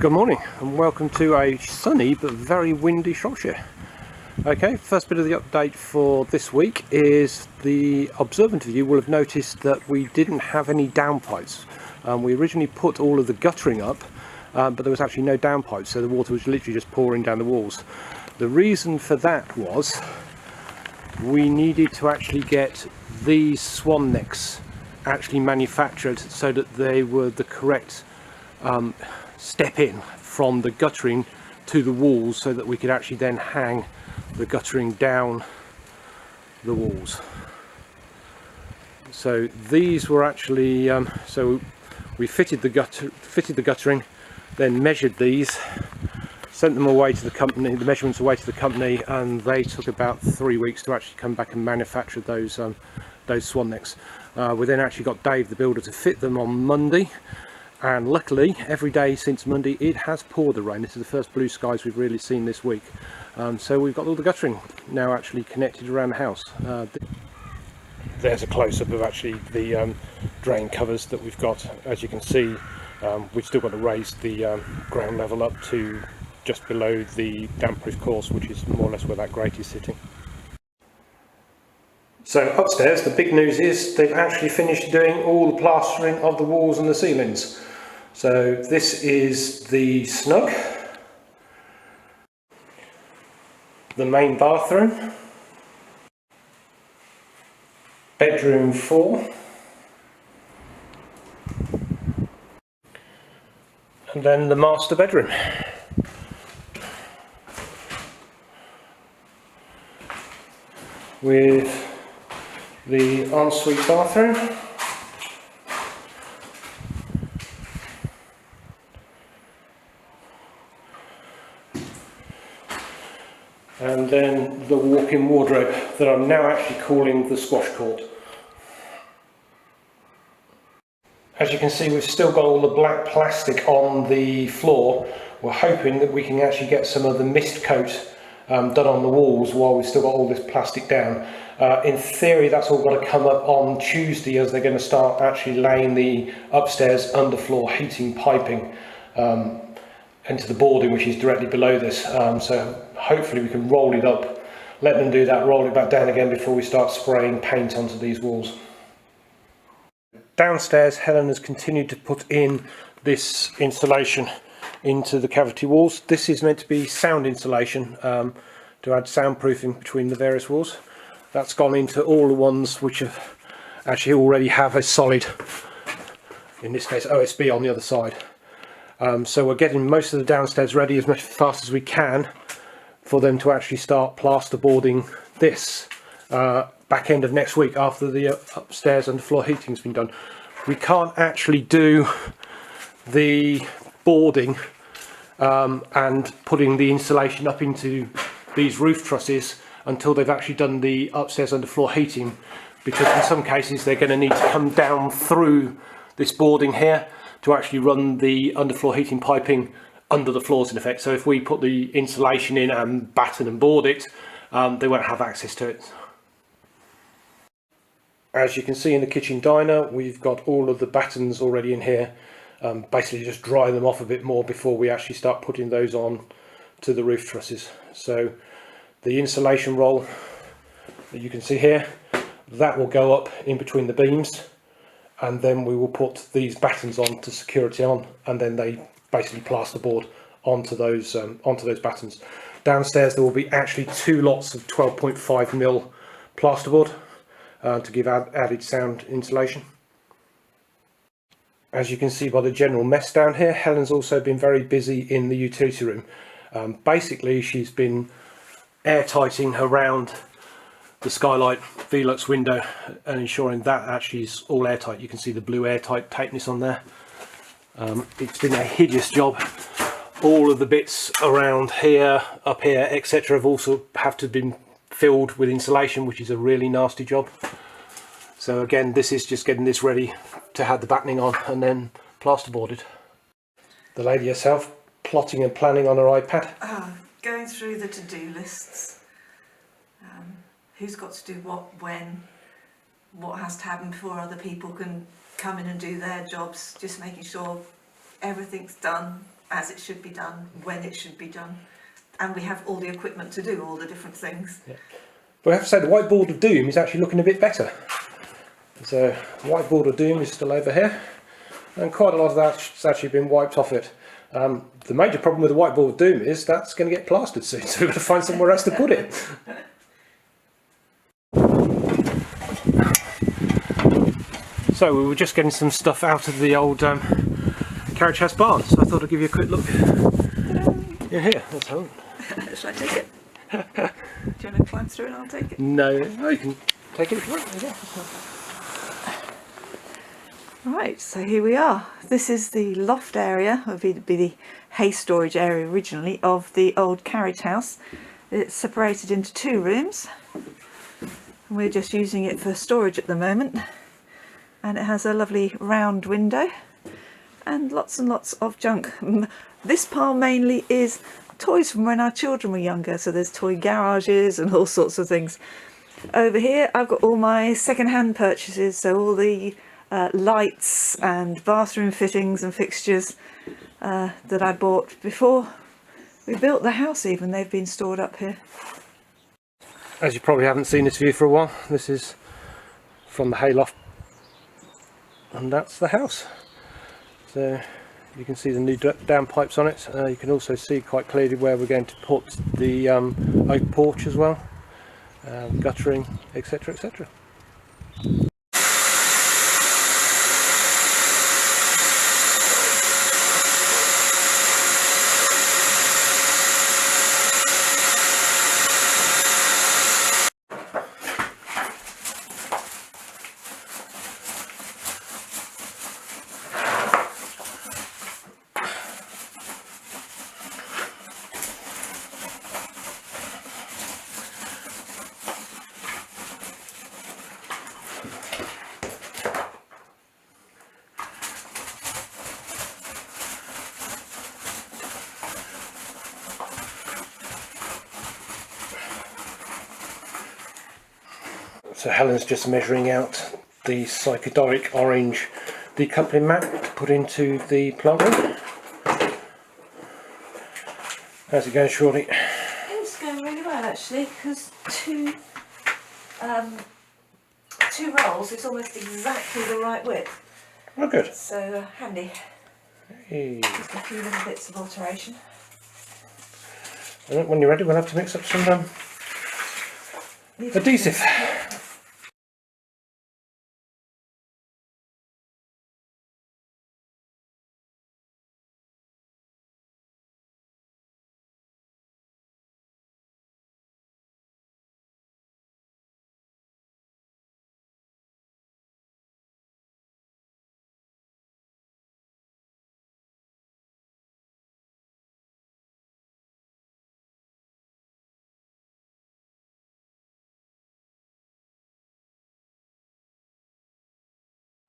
Good morning and welcome to a sunny but very windy Shropshire. Okay, first bit of the update for this week is the observant of you will have noticed that we didn't have any downpipes. We originally put all of the guttering up, but there was actually no downpipes, so the water was literally just pouring down the walls. The reason for that was we needed to actually get these swan necks actually manufactured so that they were the correct step in from the guttering to the walls, so that we could actually then hang the guttering down the walls. So these were actually so we fitted the guttering, then measured these, sent them away to the company, the measurements away to the company, and they took about 3 weeks to actually come back and manufacture those swan necks. We then actually got Dave the builder to fit them on Monday, and luckily every day since Monday it has poured the rain. This is the first blue skies we've really seen this week. So we've got all the guttering now actually connected around the house. There's a close-up of actually the drain covers that we've got. As you can see, we've still got to raise the ground level up to just below the damp-proof course, which is more or less where that grate is sitting. So upstairs, the big news is they've actually finished doing all the plastering of the walls and the ceilings. So this is the snug, the main bathroom, bedroom 4, and then the master bedroom. With the ensuite bathroom, and then the walk-in wardrobe that I'm now actually calling the squash court. As you can see, we've still got all the black plastic on the floor. We're hoping that we can actually get some of the mist coat done on the walls while we've still got all this plastic down. In theory, that's all got to come up on Tuesday, as they're going to start actually laying the upstairs underfloor heating piping into the boarding, which is directly below this. So hopefully we can roll it up, let them do that, roll it back down again before we start spraying paint onto these walls. Downstairs, Helen has continued to put in this insulation into the cavity walls. This is meant to be sound insulation to add soundproofing between the various walls. That's gone into all the ones which have actually already have a solid, in this case OSB, on the other side. So we're getting most of the downstairs ready as much fast as we can for them to actually start plasterboarding this back end of next week, after the upstairs and floor heating's been done. We can't actually do the boarding and putting the insulation up into these roof trusses until they've actually done the upstairs underfloor heating, because in some cases they're going to need to come down through this boarding here to actually run the underfloor heating piping under the floors, in effect. So if we put the insulation in and batten and board it, they won't have access to it. As you can see in the kitchen diner, we've got all of the battens already in here. Basically just dry them off a bit more before we actually start putting those on to the roof trusses. So the insulation roll that you can see here, that will go up in between the beams, and then we will put these battens on to security on, and then they basically plasterboard onto those battens. Downstairs there will be actually 2 lots of 12.5mm plasterboard to give added sound insulation. As you can see by the general mess down here, Helen's also been very busy in the utility room. Basically she's been airtighting around the skylight Velux window and ensuring that actually is all airtight. You can see the blue airtight tightness on there. It's been a hideous job. All of the bits around here, up here, etc. have also have to been filled with insulation, which is a really nasty job. So again, this is just getting this ready to have the battening on and then plasterboarded. The lady herself plotting and planning on her iPad. Going through the to-do lists. Who's got to do what, when, what has to happen before other people can come in and do their jobs, just making sure everything's done as it should be done, when it should be done, and we have all the equipment to do all the different things. Yeah. But I have to say the whiteboard of doom is actually looking a bit better. So whiteboard of doom is still over here, and quite a lot of that's actually been wiped off it. The major problem with the whiteboard of doom is that's going to get plastered soon, so we've got to find somewhere else to put it. So we were just getting some stuff out of the old carriage house barn, so I thought I'd give you a quick look. In here, that's Helen. Shall I take it? Do you want to climb through and I'll take it? No, you can take it if you want. There you go. Right, so here we are. This is the loft area, or be the hay storage area originally, of the old carriage house. It's separated into 2 rooms. And we're just using it for storage at the moment. And it has a lovely round window and lots of junk. This pile mainly is toys from when our children were younger, so there's toy garages and all sorts of things. Over here I've got all my second-hand purchases, so all the lights and bathroom fittings and fixtures that I bought before we built the house even. They've been stored up here. As you probably haven't seen this view for a while, this is from the hayloft, and that's the house. So you can see the new downpipes on it. You can also see quite clearly where we're going to put the oak porch as well, guttering, etc, etc. So Helen's just measuring out the psychedelic orange decoupling mat to put into the plant room. How's it going, Shorty? It's going really well actually, because two rolls is almost exactly the right width. Oh, good. So handy. Hey. Just a few little bits of alteration. When you're ready, we'll have to mix up some adhesive.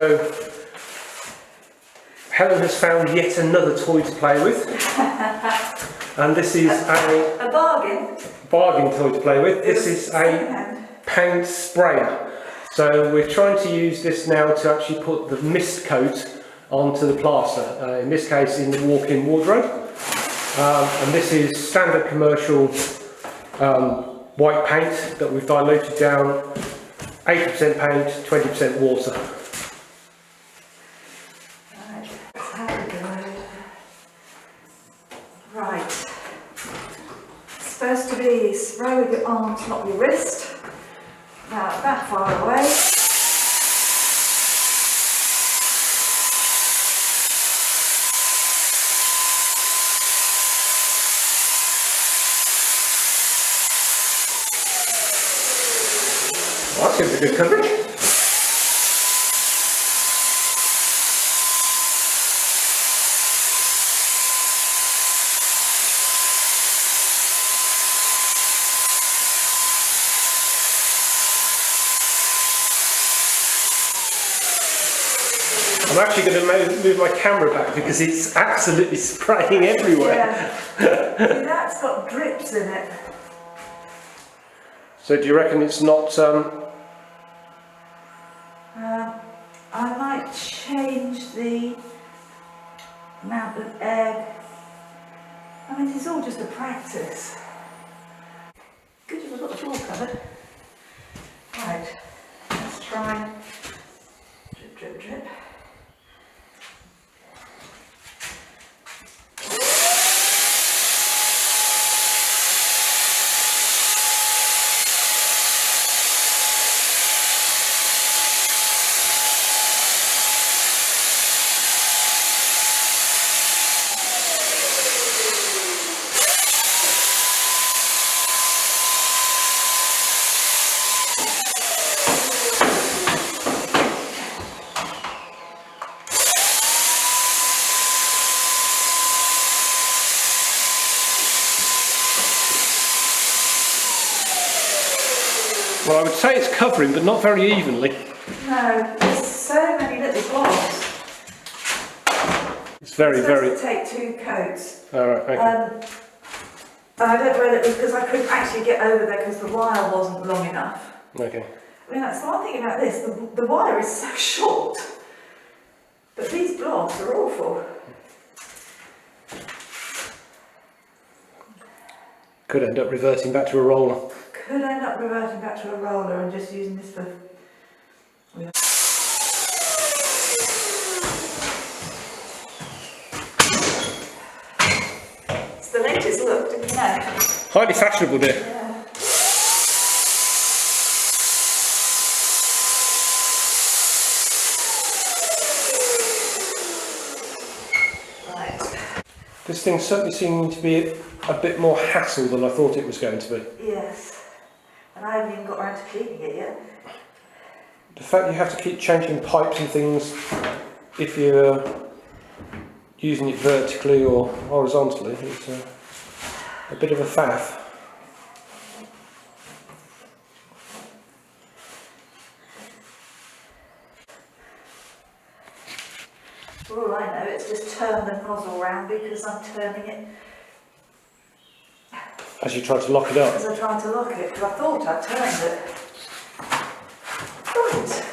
So Helen has found yet another toy to play with, and this is A bargain toy to play with. This is a paint sprayer. So we're trying to use this now to actually put the mist coat onto the plaster, in this case in the walk-in wardrobe. And this is standard commercial white paint that we've diluted down, 80% paint, 20% water. Right, supposed to be spray with your arms, not your wrist. About that far away. Well, that's going to be good coverage. I'm actually going to move my camera back because it's absolutely spraying everywhere. Yeah. See, that's got drips in it. So do you reckon it's not... I might change the amount of air it's all just a practice. Good you've got the floor covered. Right, let's try drip, drip, drip. Well, I would say it's covering, but not very evenly. No, there's so many little blobs. It's very, It's very... supposed to take 2 coats. Alright, okay. I don't know whether it was because I couldn't actually get over there because the wire wasn't long enough. Okay. I mean, that's the one thing about this, the wire is so short. But these blobs are awful. Could end up reverting back to a roller. Could end up reverting back to a roller and just using this for... It's the latest look, didn't you know? Highly fashionable, dear. Yeah. Right. This thing's certainly seeming to be a bit more hassle than I thought it was going to be. Yes. And I haven't even got around to cleaning it yet. The fact you have to keep changing pipes and things if you're using it vertically or horizontally is a bit of a faff. For all I know, it's just turned the nozzle round because I'm turning it As you try to lock it up. as I try to lock it, because I thought I turned it. Right.